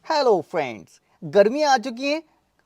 Hello friends, गर्मियां आ चुकी हैं।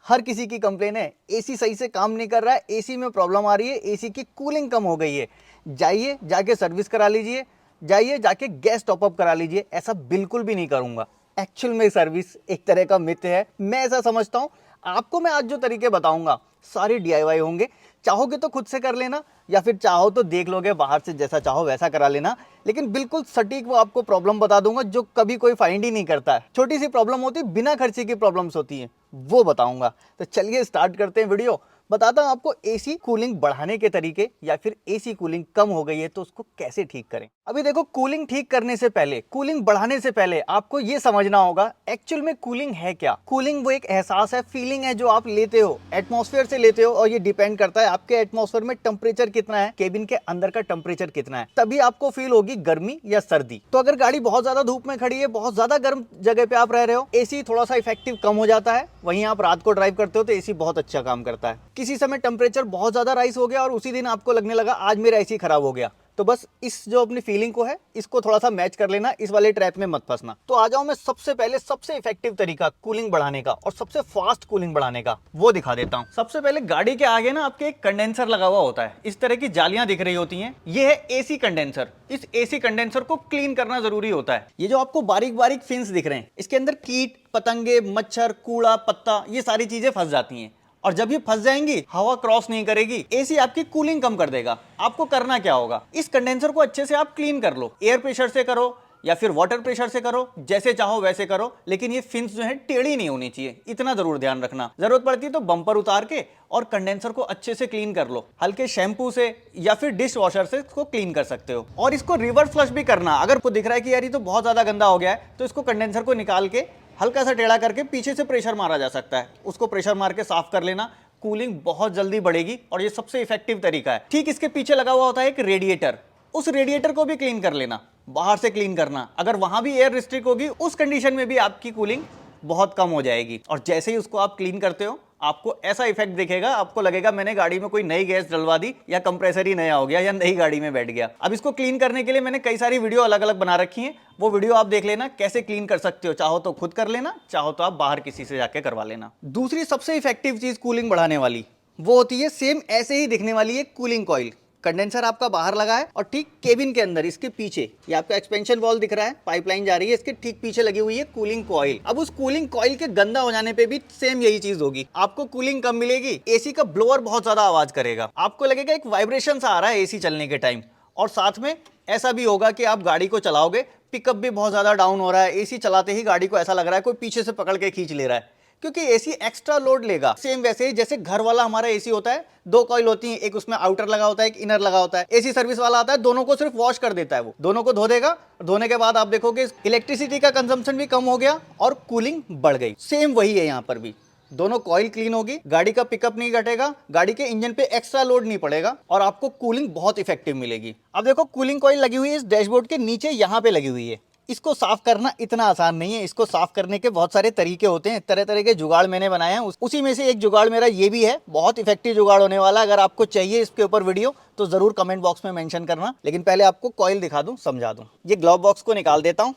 हर किसी की कंप्लेन है एसी सही से काम नहीं कर रहा है, एसी में प्रॉब्लम आ रही है, एसी की कूलिंग कम हो गई है। जाइए जाके सर्विस करा लीजिए, जाइए जाके गैस टॉपअप करा लीजिए। ऐसा बिल्कुल भी नहीं करूंगा। एक्चुअल में सर्विस एक तरह का मिथ है, मैं ऐसा समझता हूँ। आपको मैं आज जो तरीके बताऊंगा सारे डीआईवाई होंगे। चाहोगे तो खुद से कर लेना, या फिर चाहो तो देख लोगे बाहर से, जैसा चाहो वैसा करा लेना। लेकिन बिल्कुल सटीक वो आपको प्रॉब्लम बता दूंगा जो कभी कोई फाइंड ही नहीं करता है। छोटी सी प्रॉब्लम होती है, बिना खर्चे की प्रॉब्लम्स होती हैं, वो बताऊंगा। तो चलिए स्टार्ट करते हैं वीडियो। बताता हूं आपको एसी कूलिंग बढ़ाने के तरीके, या फिर एसी कूलिंग कम हो गई है तो उसको कैसे ठीक करें। अभी देखो, कूलिंग ठीक करने से पहले, कूलिंग बढ़ाने से पहले आपको ये समझना होगा एक्चुअल में कूलिंग है क्या। कूलिंग वो एक एहसास है, फीलिंग है जो आप लेते हो, एटमॉस्फेयर से लेते हो। और ये डिपेंड करता है आपके एटमॉस्फेयर में टेम्परेचर कितना है, केबिन के अंदर का टेम्परेचर कितना है, तभी आपको फील होगी गर्मी या सर्दी। तो अगर गाड़ी बहुत ज्यादा धूप में खड़ी है, बहुत ज्यादा गर्म जगह पे आप रह रहे हो, एसी थोड़ा सा इफेक्टिव कम हो जाता है। वहीं आप रात को ड्राइव करते हो तो एसी बहुत अच्छा काम करता है। किसी समय टेम्परेचर बहुत ज्यादा राइज हो गया और उसी दिन आपको लगने लगा आज मेरा एसी खराब हो गया, तो बस इस जो अपनी फीलिंग को है इसको थोड़ा सा मैच कर लेना, इस वाले ट्रैप में मत फंसना। तो आ जाओ, मैं सबसे पहले सबसे इफेक्टिव तरीका कूलिंग बढ़ाने का और सबसे फास्ट कूलिंग बढ़ाने का वो दिखा देता हूं। सबसे पहले गाड़ी के आगे ना आपके एक कंडेंसर लगा हुआ होता है, इस तरह की जालियां दिख रही होती हैं, ये है एसी कंडेंसर। इस एसी कंडेंसर को क्लीन करना जरूरी होता है। ये जो आपको बारीक बारीक फिन्स दिख रहे हैं, इसके अंदर कीट पतंगे, मच्छर, कूड़ा, पत्ता, ये सारी चीजें फंस जाती हैं। और जब ये फंस जाएंगी, हवा क्रॉस नहीं करेगी, एसी आपकी कूलिंग कम कर देगा। आपको करना क्या होगा, इस कंडेंसर को अच्छे से आप क्लीन कर लो। एयर प्रेशर से करो या फिर वाटर प्रेशर से करो, जैसे चाहो वैसे करो, लेकिन ये फिन्स जो है टेढ़ी नहीं होनी चाहिए, इतना जरूर ध्यान रखना। जरूरत पड़ती है तो बम्पर उतार के और कंडेंसर को अच्छे से क्लीन कर लो। हल्के शैम्पू से या फिर डिश वॉशर से इसको क्लीन कर सकते हो। और इसको रिवर्स फ्लश भी करना। अगर आपको दिख रहा है कि यार ये तो बहुत ज्यादा गंदा हो गया है, तो इसको कंडेंसर को निकाल के हल्का सा टेढ़ा करके पीछे से प्रेशर मारा जा सकता है, उसको प्रेशर मार के साफ कर लेना। कूलिंग बहुत जल्दी बढ़ेगी और ये सबसे इफेक्टिव तरीका है। ठीक इसके पीछे लगा हुआ होता है एक रेडिएटर, उस रेडिएटर को भी क्लीन कर लेना, बाहर से क्लीन करना। अगर वहां भी एयर रिस्ट्रिक्ट होगी, उस कंडीशन में भी आपकी कूलिंग बहुत कम हो जाएगी। और जैसे ही उसको आप क्लीन करते हो, आपको ऐसा इफेक्ट दिखेगा, आपको लगेगा मैंने गाड़ी में कोई नई गैस डलवा दी, या कंप्रेसर ही नया हो गया, या नई गाड़ी में बैठ गया। अब इसको क्लीन करने के लिए मैंने कई सारी वीडियो अलग अलग बना रखी हैं, वो वीडियो आप देख लेना कैसे क्लीन कर सकते हो। चाहो तो खुद कर लेना, चाहो तो आप बाहर किसी से जाके करवा लेना। दूसरी सबसे इफेक्टिव चीज कूलिंग बढ़ाने वाली वो होती है, सेम ऐसे ही दिखने वाली है, कूलिंग कॉइल। कंडेंसर आपका बाहर लगा है और ठीक केबिन के अंदर इसके पीछे ये आपका एक्सपेंशन वॉल दिख रहा है, पाइपलाइन जा रही है, इसके ठीक पीछे लगी हुई है कूलिंग कॉइल। अब उस कूलिंग कॉइल के गंदा हो जाने पे भी सेम यही चीज होगी, आपको कूलिंग कम मिलेगी। एसी का ब्लोअर बहुत ज्यादा आवाज करेगा, आपको लगेगा एक वाइब्रेशन सा आ रहा है एसी चलने के टाइम। और साथ में ऐसा भी होगा कि आप गाड़ी को चलाओगे, पिकअप भी बहुत ज्यादा डाउन हो रहा है, एसी चलाते ही गाड़ी को ऐसा लग रहा है कोई पीछे से पकड़ के खींच ले रहा है, क्योंकि एसी एक्स्ट्रा लोड लेगा। सेम वैसे ही जैसे घर वाला हमारा एसी होता है, दो कॉइल होती हैं, एक उसमें आउटर लगा होता है, एक इनर लगा होता है। एसी सर्विस वाला आता है, दोनों को सिर्फ वॉश कर देता है, वो दोनों को धो देगा। धोने के बाद आप देखोगे इलेक्ट्रिसिटी का कंजम्पशन भी कम हो गया और कूलिंग बढ़ गई। सेम वही है यहाँ पर भी, दोनों कॉइल क्लीन होगी, गाड़ी का पिकअप नहीं घटेगा, गाड़ी के इंजन पे एक्स्ट्रा लोड नहीं पड़ेगा और आपको कूलिंग बहुत इफेक्टिव मिलेगी। अब देखो, कूलिंग कॉइल लगी हुई है इस डैशबोर्ड के नीचे, यहाँ पे लगी हुई है। इसको साफ करना इतना आसान नहीं है, इसको साफ करने के बहुत सारे तरीके होते हैं, तरह तरह के जुगाड़ मैंने बनाए हैं। उसी में से एक जुगाड़ मेरा ये भी है, बहुत इफेक्टिव जुगाड़ होने वाला। अगर आपको चाहिए इसके ऊपर वीडियो तो जरूर कमेंट बॉक्स में मेंशन करना। लेकिन पहले आपको कॉइल दिखा दूं, समझा दूं। ये ग्लव बॉक्स को निकाल देता हूं,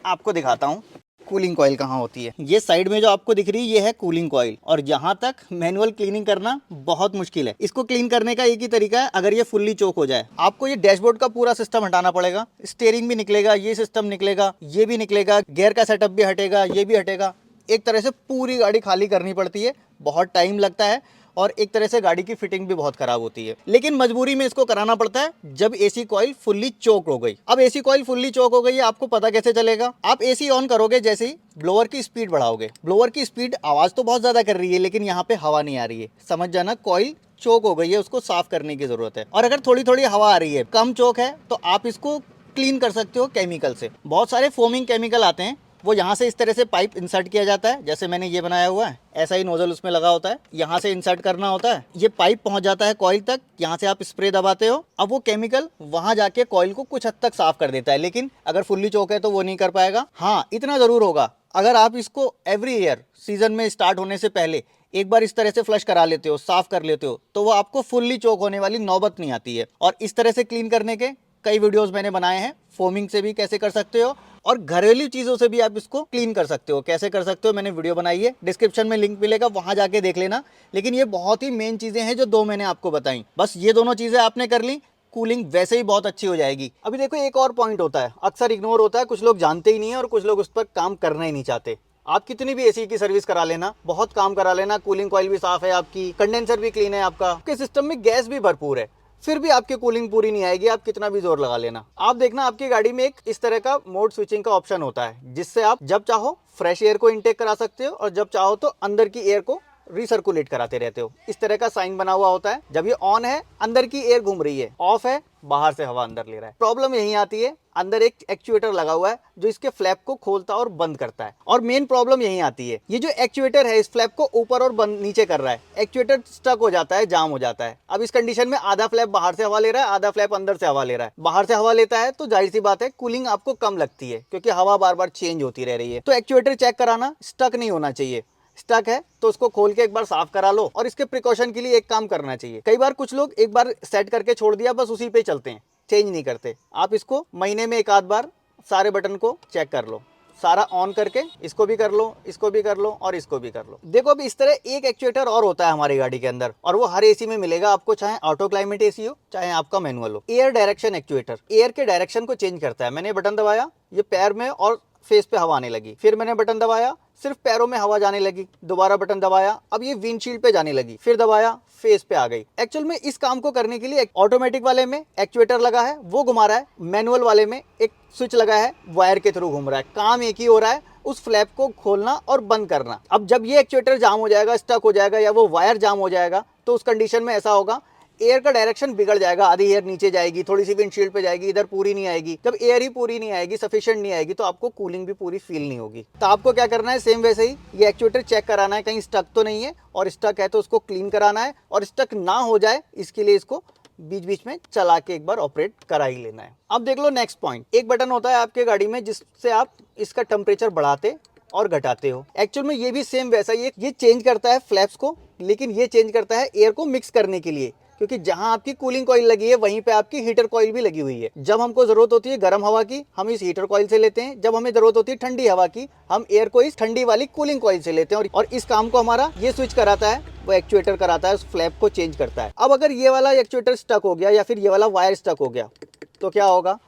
आपको दिखाता हूं कूलिंग कॉइल कहाँ होती है। ये साइड में जो आपको दिख रही है, ये है कूलिंग कॉइल, और यहाँ तक मैनुअल क्लीनिंग करना बहुत मुश्किल है। इसको क्लीन करने का एक ही तरीका है, अगर ये फुल्ली चोक हो जाए, आपको ये डैशबोर्ड का पूरा सिस्टम हटाना पड़ेगा। स्टीयरिंग भी निकलेगा, ये सिस्टम निकलेगा, ये भी निकलेगा, गियर का सेटअप भी हटेगा, ये भी हटेगा। एक तरह से पूरी गाड़ी खाली करनी पड़ती है, बहुत टाइम लगता है और एक तरह से गाड़ी की फिटिंग भी बहुत खराब होती है। लेकिन मजबूरी में इसको कराना पड़ता है जब एसी कॉइल फुल्ली चोक हो गई। अब एसी कॉइल फुल्ली चोक हो गई है, आपको पता कैसे चलेगा? आप एसी ऑन करोगे, जैसे ही ब्लोअर की स्पीड बढ़ाओगे, ब्लोअर की स्पीड आवाज तो बहुत ज्यादा कर रही है, लेकिन यहाँ पे हवा नहीं आ रही है, समझ जाना कॉइल चोक हो गई है, उसको साफ करने की जरूरत है। और अगर थोड़ी थोड़ी हवा आ रही है, कम चोक है, तो आप इसको क्लीन कर सकते हो केमिकल से। बहुत सारे फोमिंग केमिकल आते हैं, वो यहाँ से इस तरह से पाइप इंसर्ट किया जाता है, जैसे मैंने ये बनाया हुआ है, ऐसा ही नोजल उसमें लगा होता है, यहाँ से इंसर्ट करना होता है, ये पाइप पहुंच जाता है कॉइल तक, यहाँ से आप स्प्रे दबाते हो। अब वो केमिकल वहां जाके कॉइल को कुछ हद तक साफ कर देता है, लेकिन अगर फुल्ली चोक है तो वो नहीं कर पाएगा। हाँ, इतना जरूर होगा, अगर आप इसको एवरी ईयर सीजन में स्टार्ट होने से पहले एक बार इस तरह से फ्लश करा लेते हो, साफ कर लेते हो, तो वो आपको फुल्ली चोक होने वाली नौबत नहीं आती है। और इस तरह से क्लीन करने के कई वीडियोस मैंने बनाए हैं, फोमिंग से भी कैसे कर सकते हो और घरेलू चीजों से भी आप इसको क्लीन कर सकते हो। कैसे कर सकते हो मैंने वीडियो बनाई है, डिस्क्रिप्शन में लिंक मिलेगा, वहां जाके देख लेना। लेकिन ये बहुत ही मेन चीजें हैं जो 2 मैंने आपको बताई, बस ये दोनों चीजें आपने कर ली, कूलिंग वैसे ही बहुत अच्छी हो जाएगी। अभी देखो एक और पॉइंट होता है, अक्सर इग्नोर होता है, कुछ लोग जानते ही नहीं है और कुछ लोग उस पर काम करना ही नहीं चाहते। आप कितनी भी एसी की सर्विस करा लेना, बहुत काम करा लेना, कूलिंग कॉइल भी साफ है आपकी, कंडेंसर भी क्लीन है आपके सिस्टम में गैस भी भरपूर है, फिर भी आपकी कूलिंग पूरी नहीं आएगी, आप कितना भी जोर लगा लेना। आप देखना आपकी गाड़ी में एक इस तरह का मोड स्विचिंग का ऑप्शन होता है, जिससे आप जब चाहो फ्रेश एयर को इनटेक करा सकते हो और जब चाहो तो अंदर की एयर को रिसर्कुलेट कराते रहते हो। इस तरह का साइन बना हुआ होता है। जब ये ऑन है अंदर की एयर घूम रही है, ऑफ है बाहर से हवा अंदर ले रहा है। प्रॉब्लम यही आती है, अंदर एक एक्चुएटर लगा हुआ है जो इसके फ्लैप को खोलता और बंद करता है। और मेन प्रॉब्लम यही आती है, ये जो एक्चुएटर है इस फ्लैप को ऊपर और बंद नीचे कर रहा है, एक्चुएटर स्टक हो जाता है, जाम हो जाता है। अब इस कंडीशन में आधा फ्लैप बाहर से हवा ले रहा है, आधा फ्लैप अंदर से हवा ले रहा है। बाहर से हवा लेता है तो जाहिर सी बात है कूलिंग आपको कम लगती है, क्योंकि हवा बार बार चेंज होती रह रही है। तो एक्चुएटर चेक कराना, स्टक नहीं होना चाहिए। स्टक है तो उसको खोल के एक बार साफ करा लो। और इसके प्रिकॉशन के लिए एक काम करना चाहिए, कई बार कुछ लोग एक बार सेट करके छोड़ दिया, बस उसी पे चलते हैं, चेंज नहीं करते। आप इसको महीने में एक आध बार सारे बटन को चेक कर लो, सारा ऑन करके इसको भी कर लो, इसको भी कर लो और इसको भी कर लो। देखो अब इस तरह एक एक्चुएटर और होता है हमारी गाड़ी के अंदर, और वो हर एसी में मिलेगा आपको, चाहे ऑटो क्लाइमेट एसी हो चाहे आपका मैनुअल हो। एयर डायरेक्शन एक्चुएटर एयर के डायरेक्शन को चेंज करता है। मैंने बटन दबाया, ये पैर में और फेस पे हवा आने लगी, फिर मैंने बटन दबाया, सिर्फ पैरों में हवा जाने लगी, दोबारा बटन दबाया, अब ये विंडशील्ड पे जाने लगी, फिर दबाया, फेस पे आ गई। एक्चुअल में इस काम को करने के लिए ऑटोमेटिक वाले में एक्चुएटर लगा है, वो घुमा रहा है, मैनुअल वाले में एक स्विच लगा है, वायर के थ्रू घूम रहा है। काम एक ही हो रहा है, उस फ्लैप को खोलना और बंद करना। अब जब ये एक्चुएटर जाम हो जाएगा, स्टक हो जाएगा या वो वायर जाम हो जाएगा, तो उस कंडीशन में ऐसा होगा, एयर का डायरेक्शन बिगड़ जाएगा, आधी एयर नीचे जाएगी, थोड़ी सी विंडशील्ड पे जाएगी, इधर पूरी नहीं आएगी। जब एयर ही पूरी नहीं आएगी, सफिशिएंट नहीं आएगी, तो आपको कूलिंग भी पूरी फील नहीं होगी। तो आपको क्या करना है, सेम वैसे ही ये एक्चुएटर चेक कराना है कहीं स्टक तो नहीं है, और स्टक है तो उसको क्लीन कराना है, और स्टक ना हो जाए इसके लिए इसको बीच बीच में चला के एक बार ऑपरेट करा ही लेना है। अब देख लो नेक्स्ट पॉइंट, एक बटन होता है आपके गाड़ी में जिससे आप इसका टेम्परेचर बढ़ाते और घटाते हो। एक्चुअल में ये भी सेम वैसा ही है, ये चेंज करता है फ्लैप्स को, लेकिन ये चेंज करता है एयर को मिक्स करने के लिए, क्योंकि जहां आपकी कूलिंग कॉइल लगी है वहीं पे आपकी हीटर कॉइल भी लगी हुई है। जब हमको जरूरत होती है गर्म हवा की, हम इस हीटर कॉइल से लेते हैं, जब हमें जरूरत होती है ठंडी हवा की, हम एयर को इस ठंडी वाली कूलिंग कॉइल से लेते हैं। और इस काम को हमारा ये स्विच कराता है, वो एक्चुएटर कराता है, उस फ्लैप को चेंज करता है। अब अगर ये वाला एक्चुएटर स्टक हो गया या फिर ये वाला वायर स्टक हो गया, तो क्या होगा,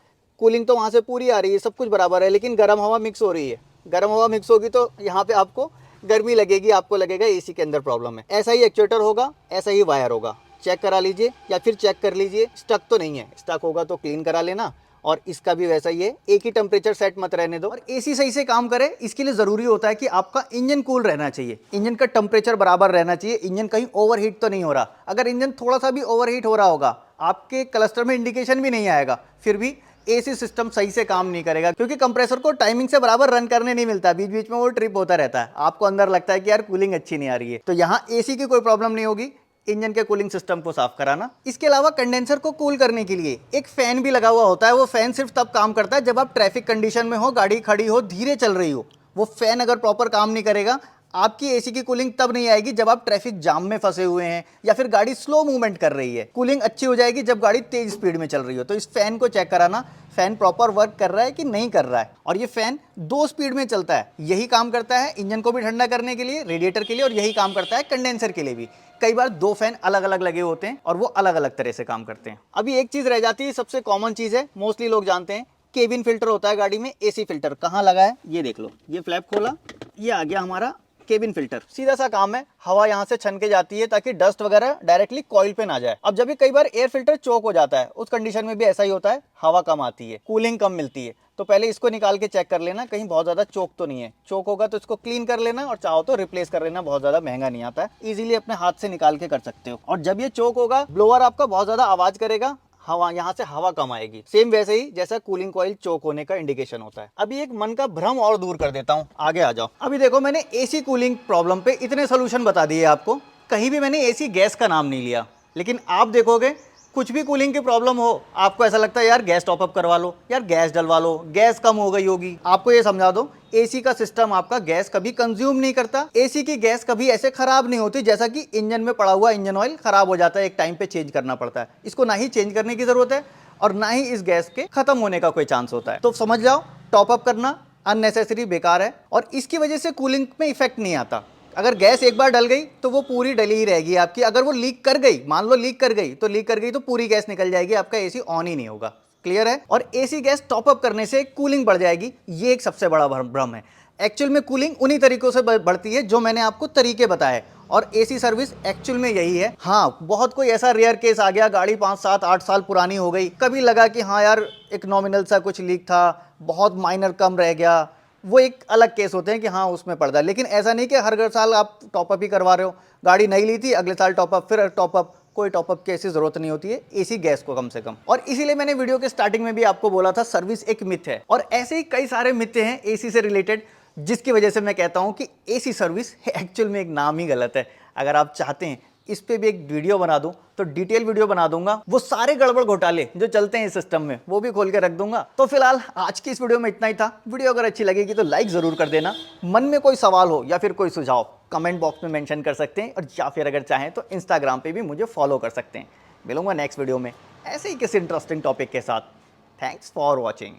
कूलिंग तो वहां से पूरी आ रही है, सब कुछ बराबर है, लेकिन गर्म हवा मिक्स हो रही है। गर्म हवा मिक्स होगी तो यहाँ पे आपको गर्मी लगेगी, आपको लगेगा एसी के अंदर प्रॉब्लम है। ऐसा ही एक्चुएटर होगा, ऐसा ही वायर होगा, चेक करा लीजिए या फिर चेक कर लीजिए, स्टक तो नहीं है, स्टक होगा तो क्लीन करा लेना। और इसका भी वैसा ही है, एक ही टेम्परेचर सेट मत रहने दो। और एसी सही से काम करे इसके लिए जरूरी होता है कि आपका इंजन कूल रहना चाहिए, इंजन का टेम्परेचर बराबर रहना चाहिए, इंजन कहीं ओवरहीट तो नहीं हो रहा। अगर इंजन थोड़ा सा भी ओवरहीट हो रहा होगा, आपके क्लस्टर में इंडिकेशन भी नहीं आएगा, फिर भी एसी सिस्टम सही से काम नहीं करेगा, क्योंकि कंप्रेसर को टाइमिंग से बराबर रन करने नहीं मिलता, बीच बीच में वो ट्रिप होता रहता है, आपको अंदर लगता है कि यार कूलिंग अच्छी नहीं आ रही है। तो यहाँ एसी की कोई प्रॉब्लम नहीं होगी, इंजन के कूलिंग सिस्टम को साफ कराना। इसके अलावा कंडेंसर को कूल करने के लिए एक फैन भी लगा हुआ होता है। वो फैन सिर्फ तब काम करता है जब आप ट्रैफिक कंडीशन में हो, गाड़ी खड़ी हो, धीरे चल रही हो। वो फैन अगर प्रॉपर काम नहीं करेगा, आपकी एसी की कूलिंग तब नहीं आएगी जब आप ट्रैफिक जाम में फंसे हुए हैं या फिर गाड़ी स्लो मूवमेंट कर रही है। कूलिंग अच्छी हो जाएगी जब गाड़ी तेज स्पीड में चल रही हो। तो इस फैन को चेक कराना, फैन प्रॉपर वर्क कर रहा है कि नहीं कर रहा है। और ये फैन 2 स्पीड में चलता है, यही काम करता है इंजन को भी ठंडा करने के लिए, रेडिएटर के लिए, और यही काम करता है कंडेंसर के लिए भी। कई बार 2 फैन अलग अलग लगे होते हैं और वो अलग अलग तरह से काम करते हैं। अभी एक चीज रह जाती है, सबसे कॉमन चीज है, मोस्टली लोग जानते हैं, केबिन फिल्टर होता है गाड़ी में। एसी फिल्टर कहाँ लगा है ये देख लो, ये फ्लैप खोला, ये आ गया हमारा केबिन फिल्टर। सीधा सा काम है, हवा यहाँ से छन के जाती है ताकि डस्ट वगैरह डायरेक्टली कॉइल पे ना जाए। अब जब भी कई बार एयर फिल्टर चोक हो जाता है, उस कंडीशन में भी ऐसा ही होता है, हवा कम आती है, कूलिंग कम मिलती है। तो पहले इसको निकाल के चेक कर लेना कहीं बहुत ज्यादा चोक तो नहीं है। चोक होगा तो इसको क्लीन कर लेना, और चाहो तो रिप्लेस कर लेना, बहुत ज्यादा महंगा नहीं आता है, इजीली अपने हाथ से निकाल के कर सकते हो। और जब ये चोक होगा, ब्लोअर आपका बहुत ज्यादा आवाज करेगा, हवा यहाँ से हवा कम आएगी, सेम वैसे ही जैसा कूलिंग कॉइल चोक होने का इंडिकेशन होता है। अभी एक मन का भ्रम और दूर कर देता हूँ, आगे आ जाओ। अभी देखो मैंने एसी कूलिंग प्रॉब्लम पे इतने सोल्यूशन बता दिए आपको, कहीं भी मैंने एसी गैस का नाम नहीं लिया। लेकिन आप देखोगे कुछ भी कूलिंग की प्रॉब्लम हो, आपको ऐसा लगता है यार गैस टॉपअप करवा लो, यार गैस डलवा लो, गैस कम हो गई होगी। आपको ये समझा दो, एसी का सिस्टम आपका गैस कभी कंज्यूम नहीं करता। एसी की गैस कभी ऐसे खराब नहीं होती जैसा कि इंजन में पड़ा हुआ इंजन ऑयल खराब हो जाता है, एक टाइम पे चेंज करना पड़ता है। इसको ना ही चेंज करने की जरूरत है और ना ही इस गैस के खत्म होने का कोई चांस होता है। तो समझ जाओ, टॉप अप करना अननेसेसरी बेकार है और इसकी वजह से कूलिंग में इफेक्ट नहीं आता। अगर गैस एक बार डल गई तो वो पूरी डली ही रहेगी आपकी। अगर वो लीक कर गई, मान लो लीक कर गई तो पूरी गैस निकल जाएगी, आपका एसी ऑन ही नहीं होगा। क्लियर है? और एसी गैस टॉप अप करने से कूलिंग बढ़ जाएगी, ये एक सबसे बड़ा भ्रम है। एक्चुअल में कूलिंग उन्हीं तरीकों से बढ़ती है जो मैंने आपको तरीके बताए, और एसी सर्विस एक्चुअल में यही है। हाँ, बहुत कोई ऐसा रेयर केस आ गया, गाड़ी 5, 7, 8 साल पुरानी हो गई, कभी लगा कि हाँ यार एक नॉमिनल सा कुछ लीक था, बहुत माइनर कम रह गया, वो एक अलग केस होते हैं कि हाँ उसमें पड़ जाए। लेकिन ऐसा नहीं कि हर साल आप टॉपअप ही करवा रहे हो। गाड़ी नई ली थी, अगले साल टॉपअप, फिर टॉपअप, कोई टॉपअप की ऐसी जरूरत नहीं होती है एसी गैस को कम से कम। और इसीलिए मैंने वीडियो के स्टार्टिंग में भी आपको बोला था सर्विस एक मिथ है, और ऐसे ही कई सारे मिथ हैं एसी से रिलेटेड, जिसकी वजह से मैं कहता हूं कि एसी सर्विस एक्चुअल में एक नाम ही गलत है। अगर आप चाहते हैं इस पे भी एक वीडियो बना दूं तो डिटेल वीडियो बना दूंगा, वो सारे गड़बड़ घोटाले जो चलते हैं इस सिस्टम में वो भी खोल के रख दूंगा। तो फिलहाल आज की इस वीडियो में इतना ही था। वीडियो अगर अच्छी लगेगी तो लाइक जरूर कर देना। मन में कोई सवाल हो या फिर कोई सुझाव कमेंट बॉक्स में मेंशन कर सकते हैं, और या फिर अगर चाहें तो इंस्टाग्राम पे भी मुझे फॉलो कर सकते हैं। मिलूंगा नेक्स्ट वीडियो में ऐसे ही किसी इंटरेस्टिंग टॉपिक के साथ। Thanks for watching.